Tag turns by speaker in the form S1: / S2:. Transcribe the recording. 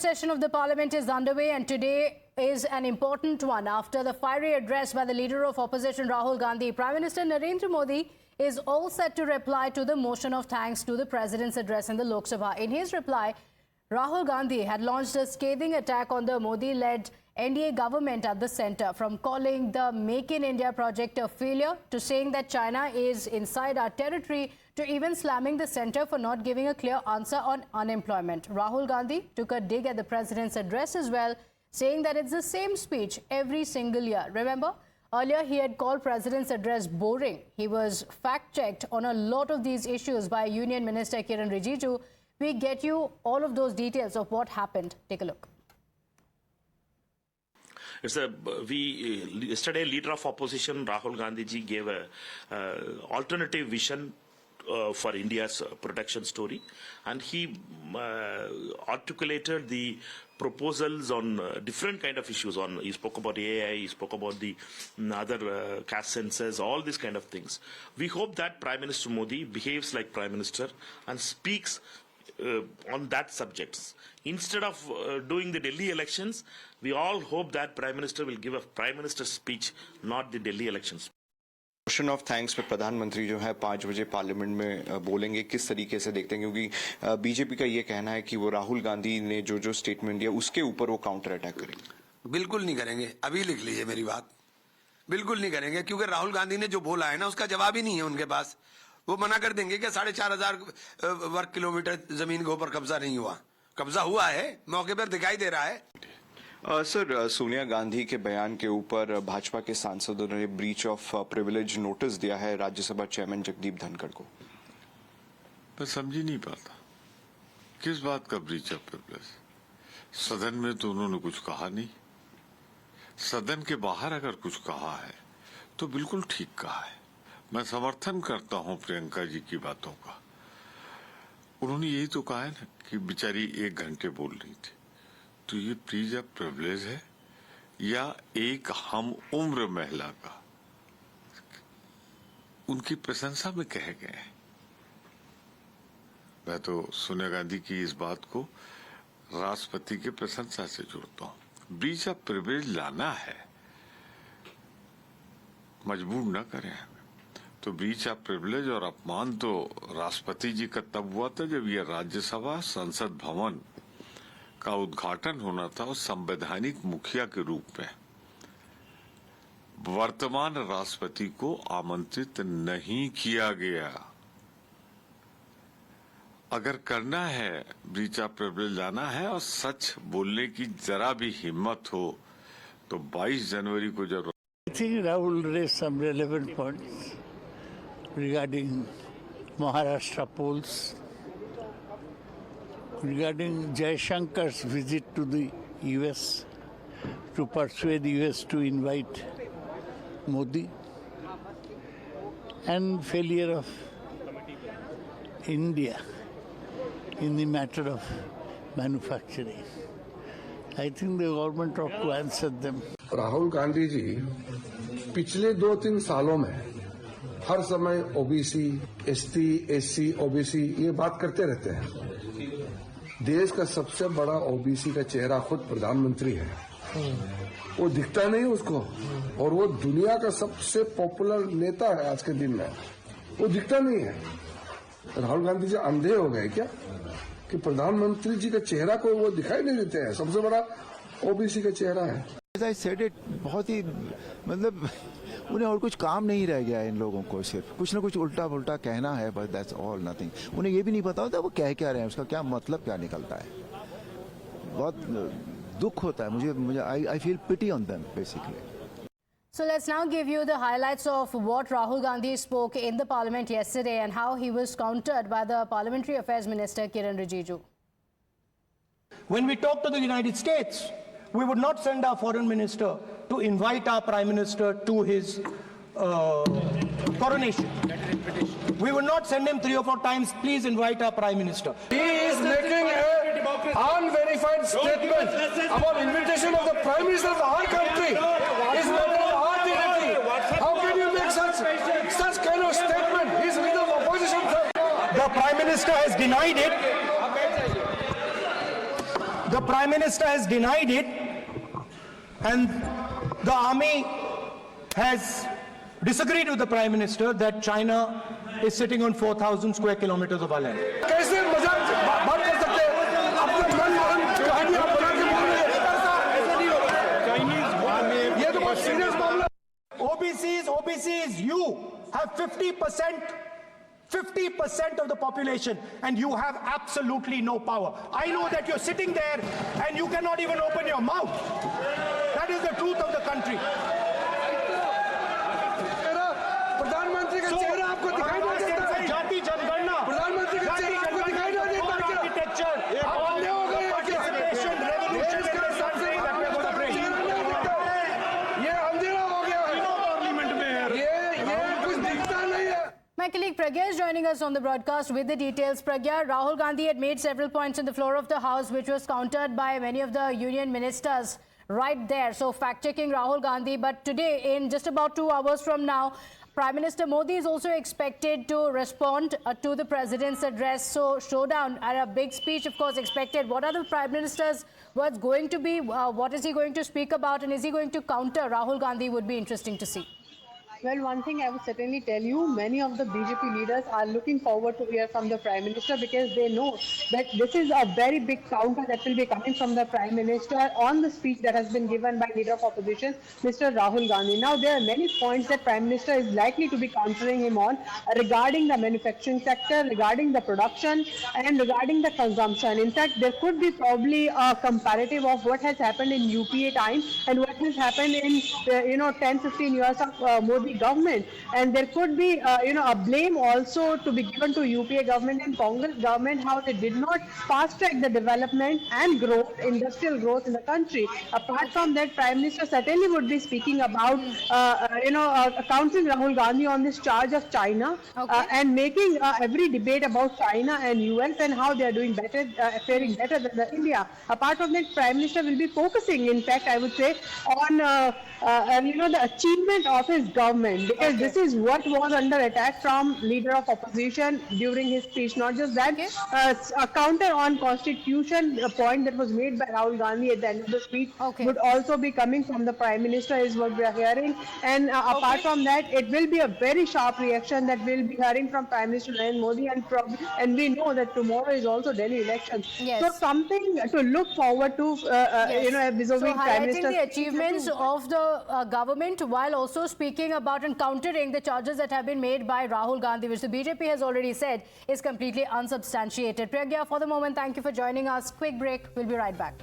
S1: Session of the Parliament is underway, and today is an important one. After the fiery address by the leader of opposition Rahul Gandhi, Prime Minister Narendra Modi is all set to reply to the motion of thanks to the President's address in the Lok Sabha. In his reply, Rahul Gandhi had launched a scathing attack on the Modi-led NDA government at the centre, from calling the Make in India project a failure to saying that China is inside our territory, to even slamming the centre for not giving a clear answer on unemployment. Rahul Gandhi took a dig at the President's address as well, saying that it's the same speech every single year. Remember, earlier he had called President's address boring. He was fact-checked on a lot of these issues by Union Minister Kiren Rijiju. We get you all of those details of what happened. Take a look.
S2: Yesterday, leader of opposition Rahul Gandhi ji gave a alternative vision for India's protection story, and he articulated the proposals on different kind of issues. He spoke about AI, he spoke about the other caste census, all these kind of things. We hope that Prime Minister Modi behaves like Prime Minister and speaks on that subjects. Instead of doing the Delhi elections, we all hope that Prime Minister will give a Prime Minister speech, not the Delhi elections.
S3: Motion of thanks पे प्रधानमंत्री जो है 5 बजे parliament में बोलेंगे, किस तरीके से देखते हैं? क्योंकि बीजेपी का ये कहना है कि वो राहुल गांधी ने जो स्टेटमेंट दिया उसके ऊपर वो काउंटर अटैक करेंगे।
S4: बिल्कुल नहीं करेंगे। अभी लिख लीजिए मेरी बात, बिल्कुल नहीं करेंगे, क्योंकि राहुल गांधी ने जो बोला है ना उसका जवाब ही नहीं है उनके पास। वो मना कर देंगे कि 4,500 वर्ग किलोमीटर जमीन के ऊपर कब्जा नहीं हुआ। कब्जा हुआ है, मौके पर दिखाई दे रहा है।
S3: सर, सोनिया गांधी के बयान के ऊपर भाजपा के सांसदों ने ब्रीच ऑफ प्रिविलेज नोटिस दिया है राज्यसभा चेयरमैन जगदीप धनखड़ को।
S5: मैं समझ ही नहीं पाता किस बात का ब्रीच ऑफ प्रिविलेज। सदन में तो उन्होंने कुछ कहा नहीं, सदन के बाहर अगर कुछ कहा है तो बिल्कुल ठीक कहा है। मैं समर्थन करता हूं प्रियंका जी की बातों का। उन्होंने यही तो कहा है ना कि बेचारी 1 घंटे बोल रही थी, तो ये ब्रीच ऑफ प्रिविलेज है या एक हम उम्र महिला का उनकी प्रशंसा में कहे गए हैं? मैं तो सोनिया गांधी की इस बात को राष्ट्रपति की प्रशंसा से जोड़ता हूं। ब्रीच ऑफ प्रिविलेज लाना है, मजबूर न करें हमें। तो ब्रीच ऑफ प्रिविलेज और अपमान तो राष्ट्रपति जी का तब हुआ था जब ये राज्यसभा संसद भवन का उद्घाटन होना था और संवैधानिक मुखिया के रूप में वर्तमान राष्ट्रपति को आमंत्रित नहीं किया गया। अगर करना है, ब्रीच ऑफ प्रिविलेज लाना है और सच बोलने की जरा भी हिम्मत हो तो 22 जनवरी को जब
S6: I think Rahul raised some relevant points regarding Maharashtra polls, regarding Jaishankar's visit to the US to persuade the US to invite Modi, and failure of India in the matter of manufacturing. I think the government ought to answer them.
S7: Rahul Gandhi ji पिछले 2-3 सालों में हर समय OBC, ST, SC, OBC ये बात करते रहते हैं। देश का सबसे बड़ा ओबीसी का चेहरा खुद प्रधानमंत्री है, वो दिखता नहीं उसको, और वो दुनिया का सबसे पॉपुलर नेता है आज के दिन में, वो दिखता नहीं है। राहुल गांधी जी अंधे हो गए क्या कि प्रधानमंत्री जी का चेहरा को वो दिखाई नहीं देते हैं? सबसे बड़ा ओबीसी का चेहरा है।
S8: As I said it, बहुत ही मतलब उन्हें और कुछ काम नहीं रह गया है। इन लोगों को सिर्फ कुछ ना कुछ उल्टा पुल्टा कहना है, बस दैट्स ऑल, नथिंग। उन्हें ये भी नहीं पता होता वो कह क्या रहे हैं, उसका क्या मतलब क्या निकलता है। बहुत दुख होता है मुझे I feel pity on them basically.
S1: So let's now give you the highlights of what Rahul Gandhi spoke in the Parliament yesterday and how he was countered by the Parliamentary Affairs Minister Kiren Rijiju.
S9: When we talk to the United States, we would not send our foreign minister to invite our prime minister to his coronation. We would not send him 3 or 4 times, please invite our prime minister.
S7: He is making an unverified statement about invitation of the prime minister of our country. Is matter of our dignity. How can you make such kind of statement? He is leader of opposition.
S9: The prime minister has denied it. The The Prime Minister has denied it, and the army has disagreed with the Prime Minister that China is sitting on 4,000 square kilometers of our land.
S7: कैसे मजाक बात कर सकते हैं? अपना मन मालूम कहानी आप बना के बोल रहे हैं। ये तो बहुत सीरियस मामला है।
S9: OBCs, you have 50% of the population, and you have absolutely no power. I know that you're sitting there and you cannot even open your mouth. That is the truth of the country.
S7: प्रधानमंत्री का चेहरा आपको दिखाई नहीं देता है।
S9: जाति जनगणना,
S7: प्रधानमंत्री का चेहरा आपको दिखाई नहीं देता क्या?
S9: आर्किटेक्चर,
S7: आप अंधे हो गए हैं क्या?
S9: participation, revolution,
S7: देश का सबसे बड़ा नेता का चेहरा नहीं दिखता है। ये अंधेरा हो गया है। ये कुछ दिखता नहीं है।
S1: My colleague Pragya is joining us on the broadcast with the details. Pragya, Rahul Gandhi had made several points on the floor of the House, which was countered by many of the union ministers right there. So fact-checking Rahul Gandhi. But today, in just about 2 hours from now, Prime Minister Modi is also expected to respond to the President's address. So showdown and a big speech, of course, expected. What are the Prime Minister's words going to be? What is he going to speak about? And is he going to counter Rahul Gandhi? Would be interesting to see.
S10: Well, one thing I would certainly tell you, many of the BJP leaders are looking forward to hear from the Prime Minister because they know that this is a very big counter that will be coming from the Prime Minister on the speech that has been given by Leader of Opposition, Mr. Rahul Gandhi. Now, there are many points that Prime Minister is likely to be countering him on regarding the manufacturing sector, regarding the production and regarding the consumption. In fact, there could be probably a comparative of what has happened in UPA time and what has happened in, 10-15 years of Modi government, and there could be a blame also to be given to UPA government and Congress government how they did not fast track the development and growth, industrial growth in the country. Apart from that, Prime Minister certainly would be speaking about countering Rahul Gandhi on this charge of China and making every debate about China and US and how they are doing better, faring better than India. Apart from that, Prime Minister will be focusing, in fact, I would say, on the achievement of his government, because this is what was under attack from Leader of Opposition during his speech. Not just that, a counter on Constitution, a point that was made by Rahul Gandhi at the end of the speech would also be coming from the Prime Minister, is what we are hearing. And apart from that, it will be a very sharp reaction that we'll be hearing from Prime Minister Narendra Modi, and we know that tomorrow is also Delhi elections.
S1: Yes.
S10: So something to look forward to, vis-a-vis
S1: So
S10: Prime
S1: highlighting
S10: Minister.
S1: the achievements of the government while also speaking about and countering the charges that have been made by Rahul Gandhi, which the BJP has already said is completely unsubstantiated. Pragya, for the moment, thank you for joining us. Quick break. We'll be right back.